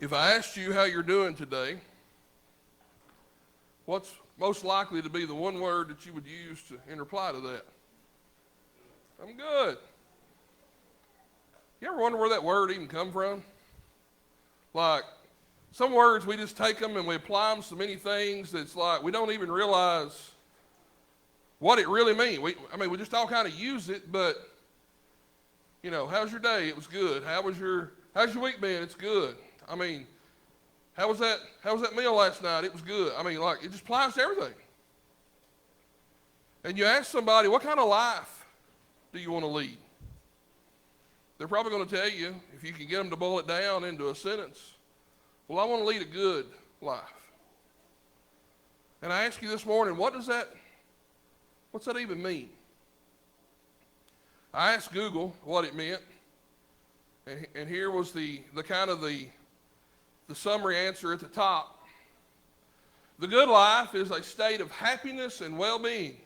If I asked you how you're doing today, what's most likely to be the one word that you would use in reply to that? I'm good. You ever wonder where that word even come from? Like, some words we just take them and we apply them to so many things that's like we don't even realize what it really means. We just all kind of use it, but, how's your day? It was good. How's your week been? It's good. How was that meal last night? It was good. It just applies to everything. And you ask somebody, what kind of life do you want to lead? They're probably going to tell you, if you can get them to boil it down into a sentence, well, I want to lead a good life. And I ask you this morning, what's that even mean? I asked Google what it meant, and here was the summary answer at the top. The good life is a state of happiness and well-being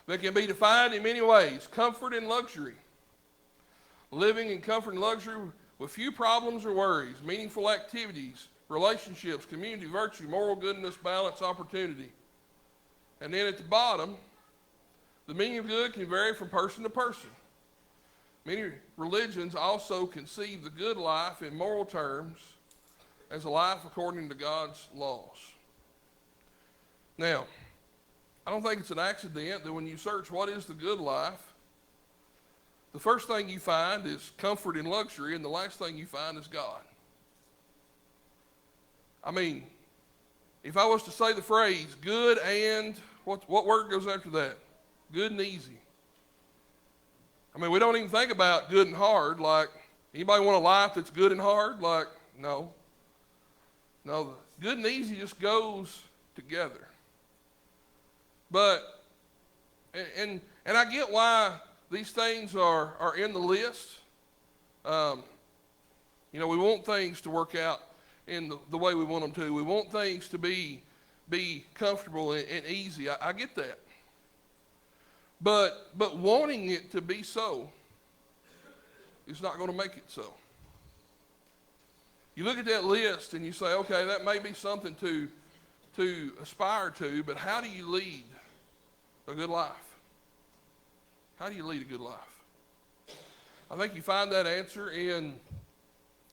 that can be defined in many ways: comfort and luxury, living in comfort and luxury with few problems or worries, meaningful activities, relationships, community, virtue, moral goodness, balance, opportunity. And then at the bottom, the meaning of good can vary from person to person. Many religions also conceive the good life in moral terms as a life according to God's laws. Now, I don't think it's an accident that when you search what is the good life, the first thing you find is comfort and luxury, and the last thing you find is God. If I was to say the phrase good and, what word goes after that? Good and easy. We don't even think about good and hard. Like, anybody want a life that's good and hard? Like, no. No, good and easy just goes together. But, and I get why these things are in the list. We want things to work out in the way we want them to. We want things to be comfortable and easy. I get that. But wanting it to be so is not going to make it so. You look at that list and you say, okay, that may be something to aspire to, but how do you lead a good life? How do you lead a good life? I think you find that answer in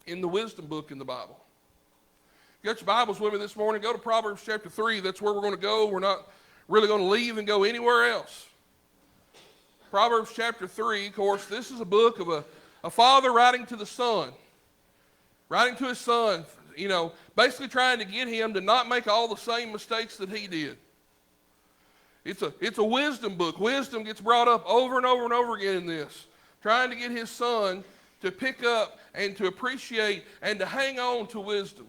the wisdom book in the Bible. You got your Bibles with me this morning? Go to Proverbs chapter 3. That's where we're going to go. We're not really going to leave and go anywhere else. Proverbs chapter 3, of course, this is a book of a father writing to the son. Writing to his son, basically trying to get him to not make all the same mistakes that he did. It's a wisdom book. Wisdom gets brought up over and over and over again in this. Trying to get his son to pick up and to appreciate and to hang on to wisdom.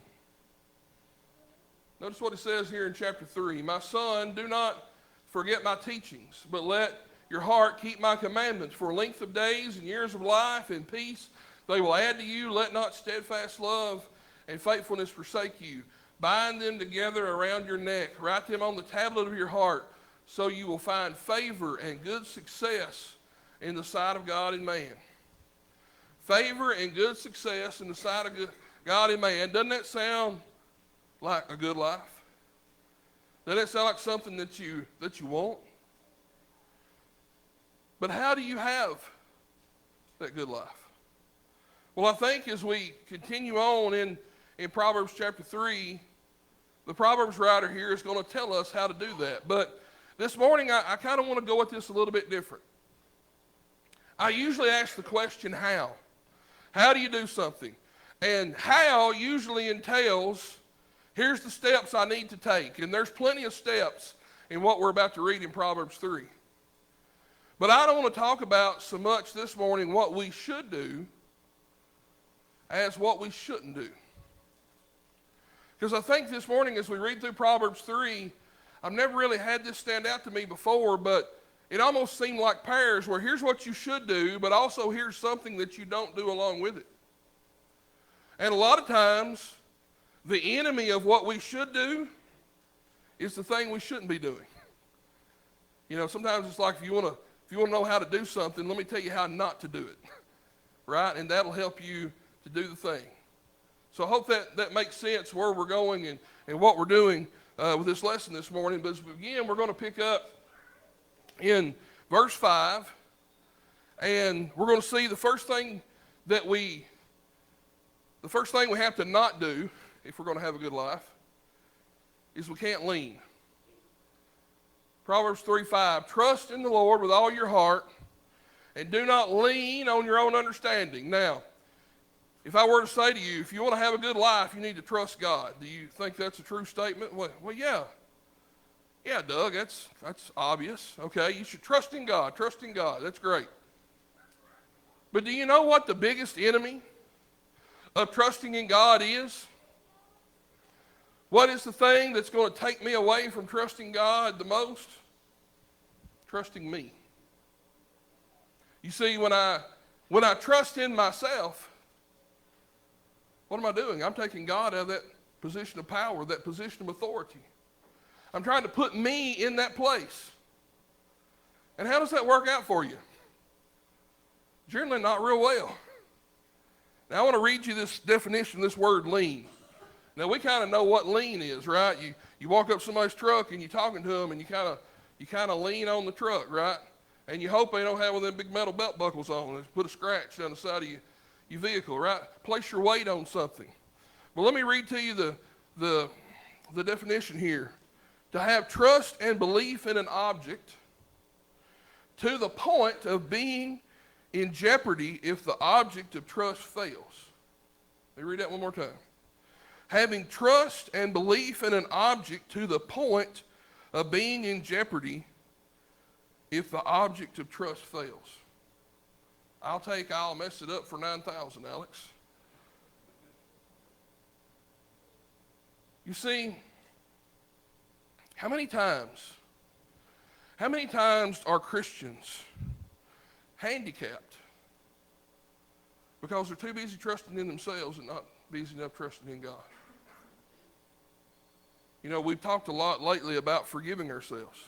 Notice what it says here in chapter 3. My son, do not forget my teachings, but let your heart keep my commandments. For length of days and years of life and peace they will add to you. Let not steadfast love and faithfulness forsake you. Bind them together around your neck. Write them on the tablet of your heart, so you will find favor and good success in the sight of God and man. Favor and good success in the sight of God and man. Doesn't that sound like a good life? Doesn't that sound like something that you want? But how do you have that good life? Well, I think as we continue on in Proverbs chapter 3, the Proverbs writer here is going to tell us how to do that. But this morning, I kind of want to go at this a little bit different. I usually ask the question, how? How do you do something? And how usually entails, here's the steps I need to take. And there's plenty of steps in what we're about to read in Proverbs 3. But I don't want to talk about so much this morning what we should do as what we shouldn't do. Because I think this morning as we read through Proverbs 3, I've never really had this stand out to me before, but it almost seemed like pairs where here's what you should do, but also here's something that you don't do along with it. And a lot of times, the enemy of what we should do is the thing we shouldn't be doing. Sometimes it's like if you want to know how to do something, let me tell you how not to do it. Right? And that'll help you to do the thing. So I hope that makes sense where we're going and what we're doing with this lesson this morning. But as we begin, we're going to pick up in verse 5, and we're going to see the first thing we have to not do if we're going to have a good life is we can't lean. Proverbs 3:5, trust in the Lord with all your heart and do not lean on your own understanding. Now, if I were to say to you, if you want to have a good life, you need to trust God. Do you think that's a true statement? Well, yeah. Yeah, Doug, that's obvious. Okay, you should trust in God. Trust in God. That's great. But do you know what the biggest enemy of trusting in God is? What is the thing that's going to take me away from trusting God the most? Trusting me. You see, when I trust in myself, what am I doing? I'm taking God out of that position of power, that position of authority. I'm trying to put me in that place. And how does that work out for you? Generally not real well. Now I want to read you this definition of this word lean. Now we kind of know what lean is, right? You walk up somebody's truck and you're talking to them and you kind of lean on the truck, right? And you hope they don't have one of them big metal belt buckles on and put a scratch down the side of your vehicle, right? Place your weight on something. Well, let me read to you the definition here. To have trust and belief in an object to the point of being in jeopardy if the object of trust fails. Let me read that one more time. Having trust and belief in an object to the point of being in jeopardy if the object of trust fails. I'll mess it up for 9,000, Alex. You see, how many times are Christians handicapped because they're too busy trusting in themselves and not busy enough trusting in God? You know, we've talked a lot lately about forgiving ourselves.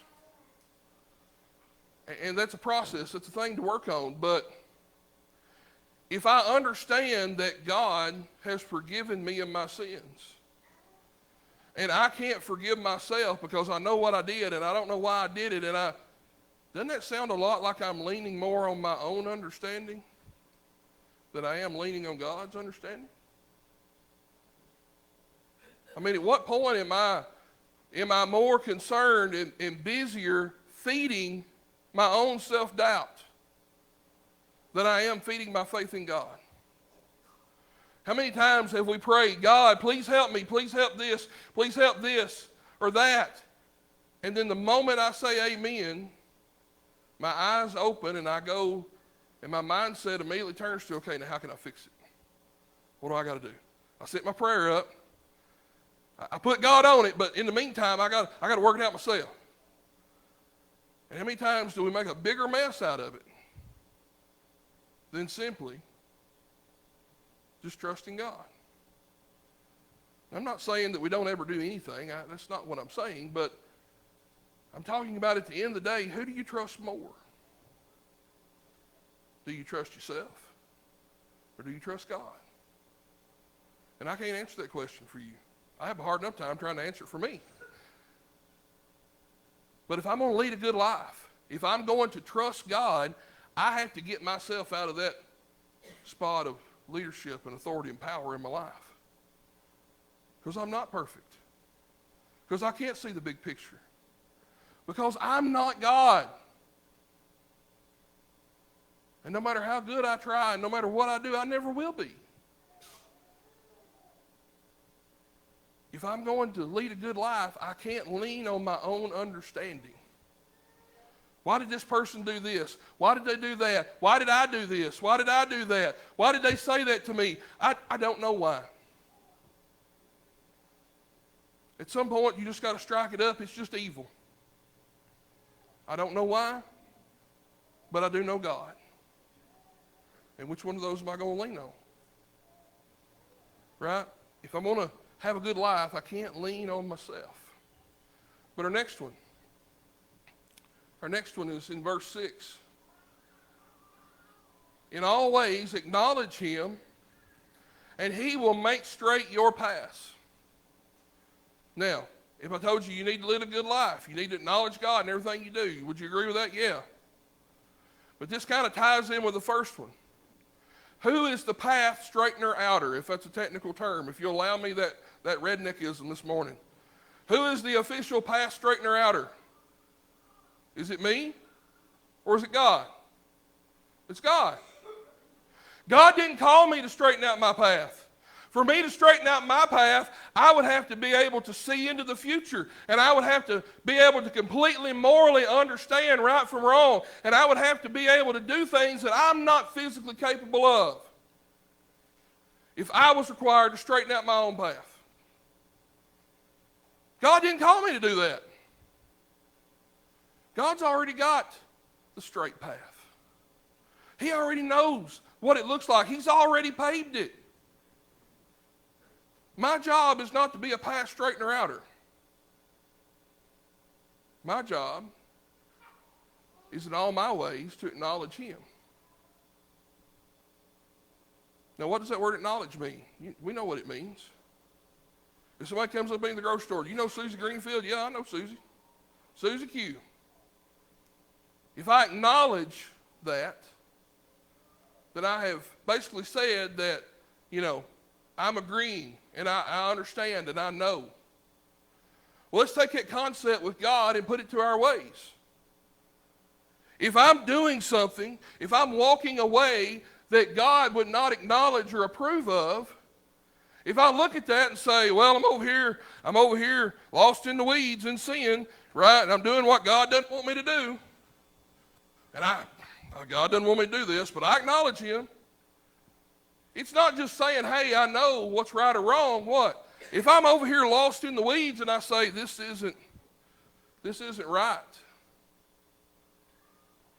And that's a process, that's a thing to work on. But if I understand that God has forgiven me of my sins, and I can't forgive myself because I know what I did and I don't know why I did it, doesn't that sound a lot like I'm leaning more on my own understanding than I am leaning on God's understanding? I mean, at what point am I more concerned and busier feeding my own self-doubt than I am feeding my faith in God? How many times have we prayed, God, please help me, please help this or that? And then the moment I say amen, my eyes open and I go, and my mindset immediately turns to, okay, now how can I fix it? What do I got to do? I set my prayer up. I put God on it, but in the meantime, I got to work it out myself. And how many times do we make a bigger mess out of it than simply just trusting God? I'm not saying that we don't ever do anything. That's not what I'm saying, but I'm talking about at the end of the day, who do you trust more? Do you trust yourself or do you trust God? And I can't answer that question for you. I have a hard enough time trying to answer it for me. But if I'm going to lead a good life, if I'm going to trust God, I have to get myself out of that spot of leadership and authority and power in my life. Because I'm not perfect. Because I can't see the big picture. Because I'm not God. And no matter how good I try, and no matter what I do, I never will be. If I'm going to lead a good life, I can't lean on my own understanding. Why did this person do this? Why did they do that? Why did I do this? Why did I do that? Why did they say that to me? I don't know why. At some point, you just got to strike it up. It's just evil. I don't know why, but I do know God. And which one of those am I going to lean on? Right? If I'm going to have a good life, I can't lean on myself. But our next one is in verse 6. In all ways acknowledge him, and he will make straight your paths. Now, if I told you need to live a good life, you need to acknowledge God in everything you do, would you agree with that? Yeah. But this kind of ties in with the first one. Who is the path straightener outer, if that's a technical term, if you'll allow me that redneckism this morning? Who is the official path straightener outer? Is it me or is it God? It's God. God didn't call me to straighten out my path. For me to straighten out my path, I would have to be able to see into the future, and I would have to be able to completely morally understand right from wrong, and I would have to be able to do things that I'm not physically capable of if I was required to straighten out my own path. God didn't call me to do that. God's already got the straight path. He already knows what it looks like. He's already paved it. My job is not to be a path straightener outer. My job is in all my ways to acknowledge him. Now, what does that word acknowledge mean? We know what it means. If somebody comes up to me in the grocery store, do you know Susie Greenfield? Yeah, I know Susie. Susie Q. If I acknowledge that I have basically said that, I'm agreeing and I understand and I know. Well, let's take that concept with God and put it to our ways. If I'm doing something, if I'm walking a way that God would not acknowledge or approve of, if I look at that and say, well, I'm over here lost in the weeds and sin, right? And I'm doing what God doesn't want me to do. And God doesn't want me to do this, but I acknowledge him. It's not just saying, hey, I know what's right or wrong. What? If I'm over here lost in the weeds and I say, this isn't right.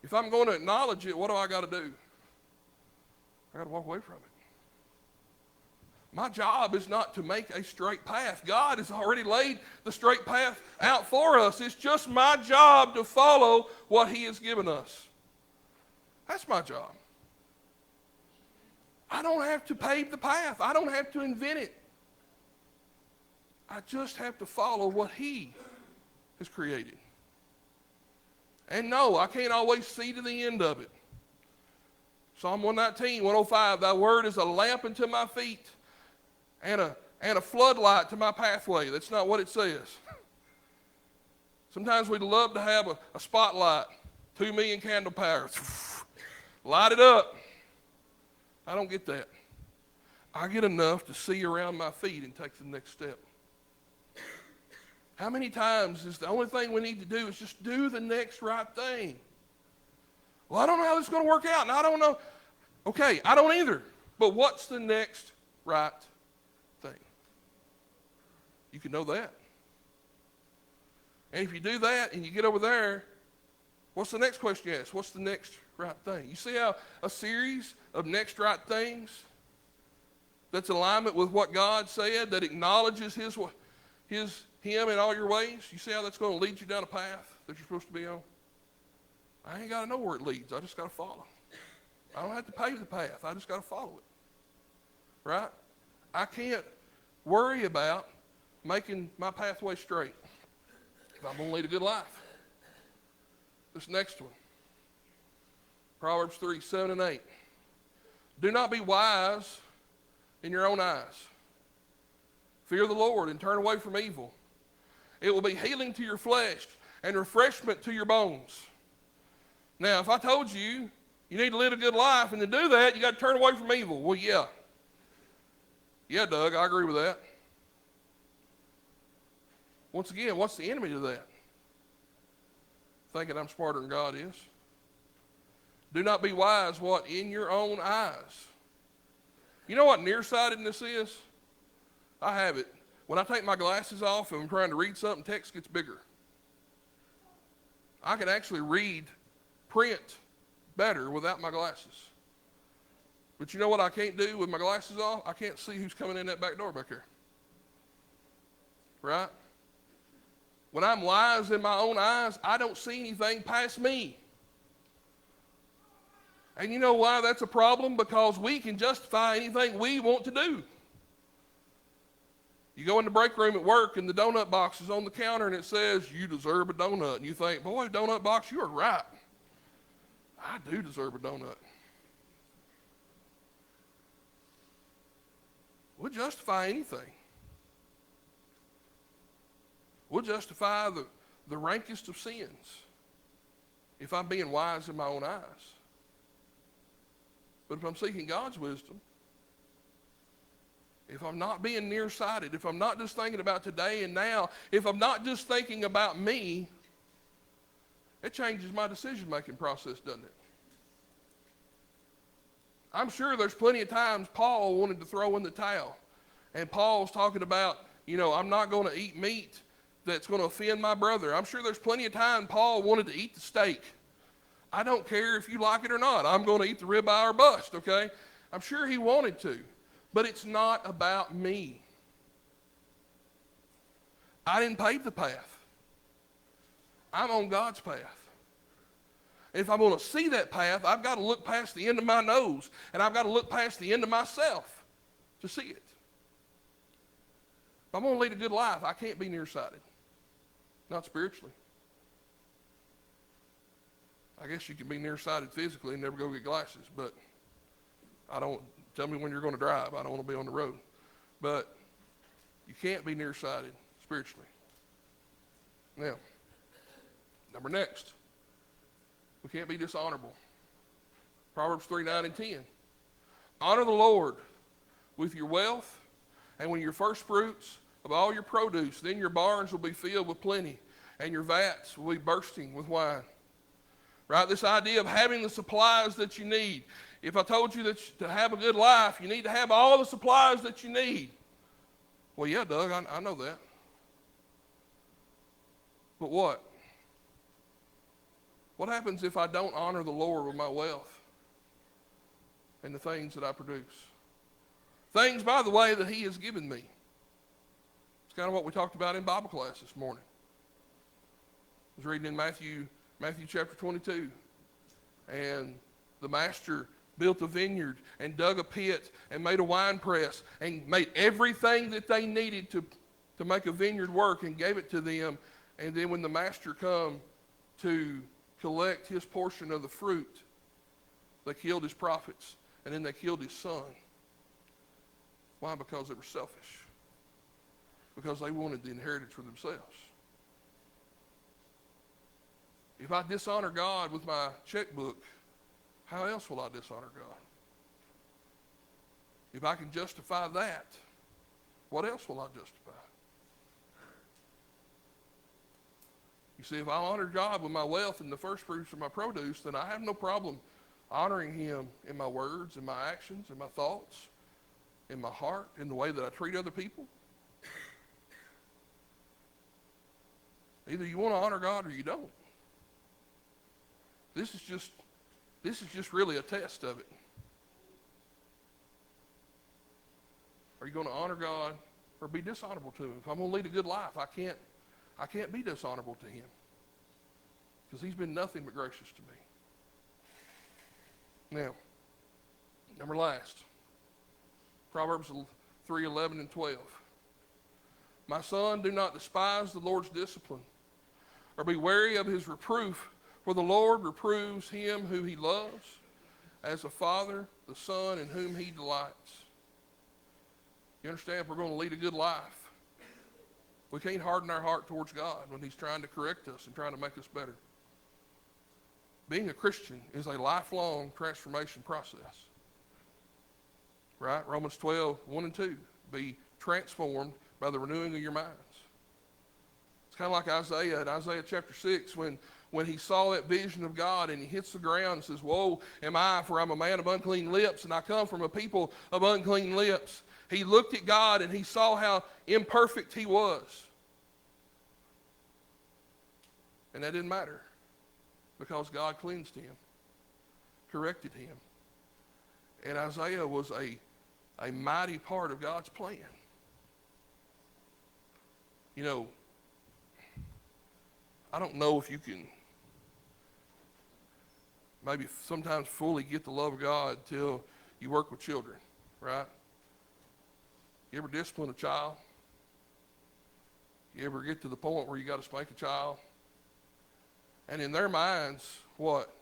If I'm going to acknowledge it, what do I got to do? I got to walk away from it. My job is not to make a straight path. God has already laid the straight path out for us. It's just my job to follow what he has given us. That's my job. I don't have to pave the path. I don't have to invent it. I just have to follow what he has created. And no, I can't always see to the end of it. Psalm 119, 105, thy word is a lamp unto my feet and a floodlight to my pathway. That's not what it says. Sometimes we'd love to have a spotlight, 2 million candle power. Light it up. I don't get that. I get enough to see around my feet and take the next step. How many times is the only thing we need to do is just do the next right thing? Well, I don't know how this is going to work out, and I don't know. Okay, I don't either. But what's the next right thing? You can know that. And if you do that and you get over there, what's the next question you ask? What's the next right thing? You see how a series of next right things that's in alignment with what God said, that acknowledges him in all your ways, you see how that's going to lead you down a path that you're supposed to be on? I ain't got to know where it leads. I just got to follow. I don't have to pave the path. I just got to follow it. Right? I can't worry about making my pathway straight if I'm going to lead a good life. This next one. Proverbs 3, 7 and 8. Do not be wise in your own eyes. Fear the Lord and turn away from evil. It will be healing to your flesh and refreshment to your bones. Now, if I told you need to live a good life, and to do that, you got to turn away from evil. Well, yeah. Yeah, Doug, I agree with that. Once again, what's the enemy to that? Thinking I'm smarter than God is. Do not be wise, what? In your own eyes. You know what nearsightedness is? I have it. When I take my glasses off and I'm trying to read something, text gets bigger. I can actually read print better without my glasses. But you know what I can't do with my glasses off? I can't see who's coming in that back door back there. Right? When I'm wise in my own eyes, I don't see anything past me. And you know why that's a problem? Because we can justify anything we want to do. You go in the break room at work and the donut box is on the counter and it says, you deserve a donut. And you think, boy, donut box, you are right. I do deserve a donut. We'll justify anything. We'll justify the rankest of sins if I'm being wise in my own eyes. But if I'm seeking God's wisdom, if I'm not being nearsighted, if I'm not just thinking about today and now, if I'm not just thinking about me, it changes my decision-making process, doesn't it? I'm sure there's plenty of times Paul wanted to throw in the towel. And Paul's talking about, I'm not going to eat meat that's going to offend my brother. I'm sure there's plenty of time Paul wanted to eat the steak. I don't care if you like it or not. I'm going to eat the ribeye or bust, okay? I'm sure he wanted to. But it's not about me. I didn't pave the path. I'm on God's path. If I'm going to see that path, I've got to look past the end of my nose, and I've got to look past the end of myself to see it. If I'm going to lead a good life, I can't be nearsighted. Not spiritually. I guess you can be nearsighted physically and never go get glasses, but tell me when you're going to drive. I don't want to be on the road. But you can't be nearsighted spiritually. Now, number next. We can't be dishonorable. Proverbs 3, 9, and 10. Honor the Lord with your wealth and with your first fruits of all your produce. Then your barns will be filled with plenty, and your vats will be bursting with wine. Right? This idea of having the supplies that you need. If I told you that to have a good life, you need to have all the supplies that you need. Well, yeah, Doug, I know that. But what? What happens if I don't honor the Lord with my wealth and the things that I produce? Things, by the way, that he has given me. It's kind of what we talked about in Bible class this morning. I was reading in Matthew chapter 22, and the master built a vineyard and dug a pit and made a wine press and made everything that they needed to make a vineyard work and gave it to them. And then when the master come to collect his portion of the fruit, they killed his prophets, and then they killed his son. Why? Because they were selfish. Because they wanted the inheritance for themselves. If I dishonor God with my checkbook, how else will I dishonor God? If I can justify that, what else will I justify? You see, if I honor God with my wealth and the first fruits of my produce, then I have no problem honoring him in my words, in my actions, in my thoughts, in my heart, in the way that I treat other people. Either you want to honor God or you don't. This is just really a test of it. Are you going to honor God or be dishonorable to him? If I'm going to lead a good life, I can't be dishonorable to him because he's been nothing but gracious to me. Now, number last, Proverbs 3, 11 and 12. My son, do not despise the Lord's discipline or be wary of his reproof, for the Lord reproves him who he loves, as a father the son in whom he delights. You understand, if we're going to lead a good life, we can't harden our heart towards God when he's trying to correct us and trying to make us better. Being a Christian is a lifelong transformation process. Right? Romans 12, 1 and 2. Be transformed by the renewing of your minds. It's kind of like Isaiah in Isaiah chapter 6 when he saw that vision of God and he hits the ground and says, woe am I, for I'm a man of unclean lips, and I come from a people of unclean lips. He looked at God and he saw how imperfect he was. And that didn't matter because God cleansed him, corrected him. And Isaiah was a mighty part of God's plan. You know, I don't know if you can maybe sometimes fully get the love of God till you work with children, right? You ever discipline a child? You ever get to the point where you got to spank a child? And in their minds, what?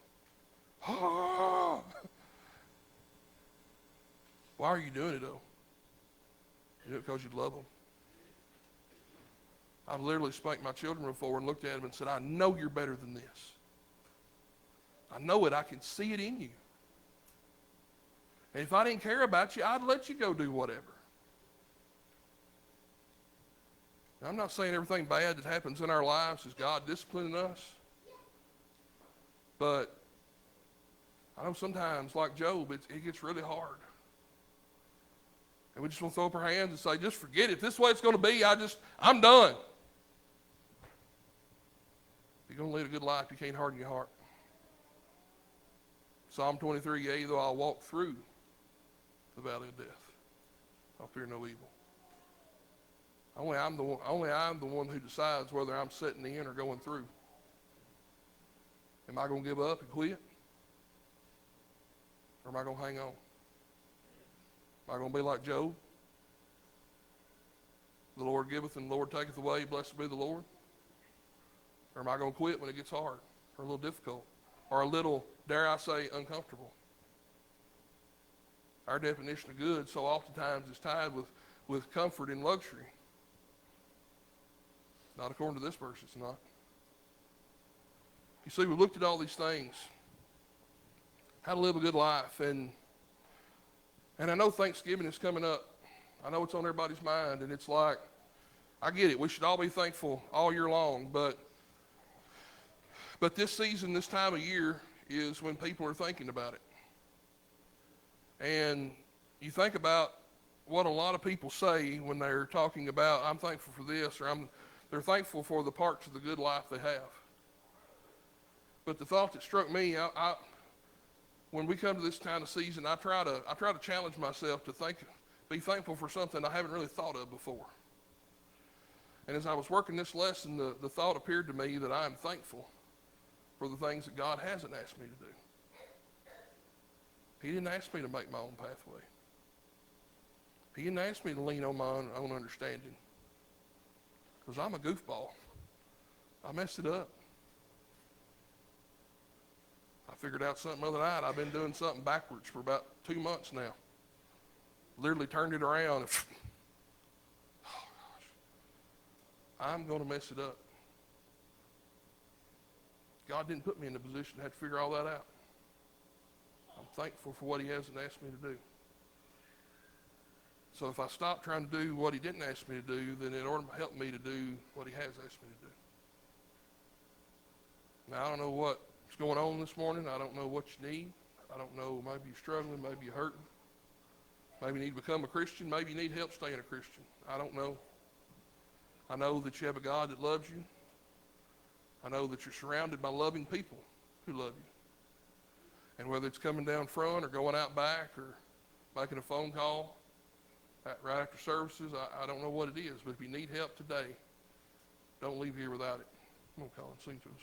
Why are you doing it, though? You do it because you love them. I've literally spanked my children before and looked at them and said, I know you're better than this. I know it. I can see it in you. And if I didn't care about you, I'd let you go do whatever. Now, I'm not saying everything bad that happens in our lives is God disciplining us. But I know sometimes, like Job, it gets really hard. And we just want to throw up our hands and say, just forget it. If this is the way it's going to be, I'm done. If you're going to lead a good life, you can't harden your heart. Psalm 23, yea, though I walk through the valley of death, I'll fear no evil. Only I'm the one who decides whether I'm sitting in or going through. Am I going to give up and quit? Or am I going to hang on? Am I going to be like Job? The Lord giveth and the Lord taketh away, blessed be the Lord? Or am I going to quit when it gets hard, or a little difficult, or a little, dare I say, uncomfortable? Our definition of good so oftentimes is tied with comfort and luxury. Not according to this verse, it's not. You see, we looked at all these things, how to live a good life, and I know Thanksgiving is coming up. I know it's on everybody's mind, and it's like, I get it. We should all be thankful all year long, but this season, this time of year, is when people are thinking about it. And you think about what a lot of people say when they're talking about, I'm thankful for this, or they're thankful for the parts of the good life they have. But the thought that struck me, when we come to this kind of season, I try to challenge myself to be thankful for something I haven't really thought of before. And as I was working this lesson, the thought appeared to me that I am thankful for the things that God hasn't asked me to do. He didn't ask me to make my own pathway. He didn't ask me to lean on my own understanding. Because I'm a goofball. I messed it up. I figured out something the other night. I've been doing something backwards for about 2 months now. Literally turned it around. Oh, gosh. I'm going to mess it up. God didn't put me in the position to have to figure all that out. I'm thankful for what he hasn't asked me to do. So if I stop trying to do what he didn't ask me to do, then it'll help me to do what he has asked me to do. Now, I don't know what's going on this morning. I don't know what you need. I don't know, maybe you're struggling, maybe you're hurting. Maybe you need to become a Christian. Maybe you need help staying a Christian. I don't know. I know that you have a God that loves you. I know that you're surrounded by loving people who love you. And whether it's coming down front or going out back or making a phone call right after services, I don't know what it is. But if you need help today, don't leave here without it. Come on, Colin, sing to us.